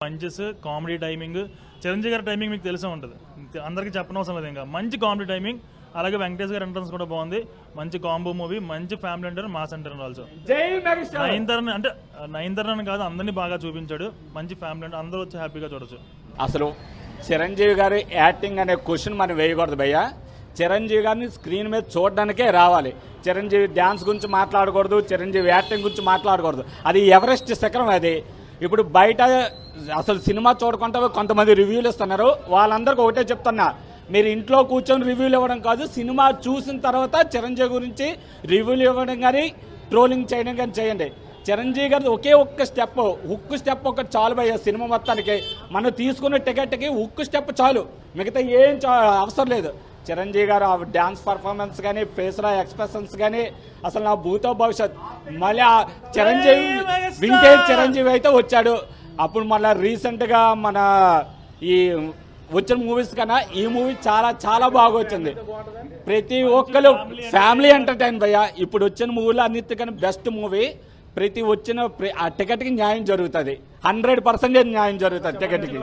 Punches comedy timing Chiranjeevi గారి timing మీకు తెలిసే ఉంటుంది, అందరికీ చెప్పనవసరం లేదు. ఇంకా మంచి కామెడీ టైమింగ్, అలాగే వెంకటేష్ గారి ఎంట్రన్స్ కూడా బాగుంది. మంచి కాంబో మూవీ, మంచి ఫ్యామిలీ అంటారు, మాస్ అంటారు. ఆల్సో నయనతారని అంటే నయనతారని కాదు, అందరినీ బాగా చూపించాడు. మంచి ఫ్యామిలీ అంటే అందరూ వచ్చి హ్యాపీగా చూడొచ్చు. అసలు చిరంజీవి గారి యాక్టింగ్ అనే క్వశ్చన్ మనం వేయకూడదు భయ్యా. చిరంజీవి గారిని స్క్రీన్ మీద చూడడానికే రావాలి. చిరంజీవి డ్యాన్స్ గురించి మాట్లాడకూడదు, చిరంజీవి యాక్టింగ్ గురించి మాట్లాడకూడదు. అది ఎవరెస్ట్ శిఖరం. అది ఇప్పుడు బయట అసలు సినిమా చూడకుండా కొంతమంది రివ్యూలు ఇస్తున్నారు. వాళ్ళందరికీ ఒకటే చెప్తున్నా, మీరు ఇంట్లో కూర్చొని రివ్యూలు ఇవ్వడం కాదు, సినిమా చూసిన తర్వాత చిరంజీవి గురించి రివ్యూలు ఇవ్వడం కానీ ట్రోలింగ్ చేయడం కానీ చేయండి. చిరంజీవి గారి ఒకే ఒక్క స్టెప్, హుక్ స్టెప్ ఒకటి చాలు భయ్య సినిమా మొత్తానికి. మనం తీసుకున్న టికెట్కి హుక్ స్టెప్ చాలు, మిగతా ఏం అవసరం లేదు. చిరంజీవి గారు ఆ డ్యాన్స్ పర్ఫార్మెన్స్ కానీ, ఫేస్లో ఎక్స్ప్రెషన్స్ కానీ అసలు నా భూతో భవిష్యత్. మళ్ళీ ఆ చిరంజీవి వింటేజ్ చిరంజీవి అయితే వచ్చాడు. అప్పుడు మళ్ళీ రీసెంట్గా మన ఈ వచ్చిన మూవీస్ కన్నా ఈ మూవీ చాలా చాలా బాగా వచ్చింది. ప్రతి ఒక్కరు ఫ్యామిలీ ఎంటర్టైన్ భయ్య. ఇప్పుడు వచ్చిన మూవీలో అన్నిటికన్నా బెస్ట్ మూవీ. ప్రతి వచ్చిన ఆ టికెట్కి న్యాయం జరుగుతుంది, 100% న్యాయం జరుగుతుంది టికెట్కి.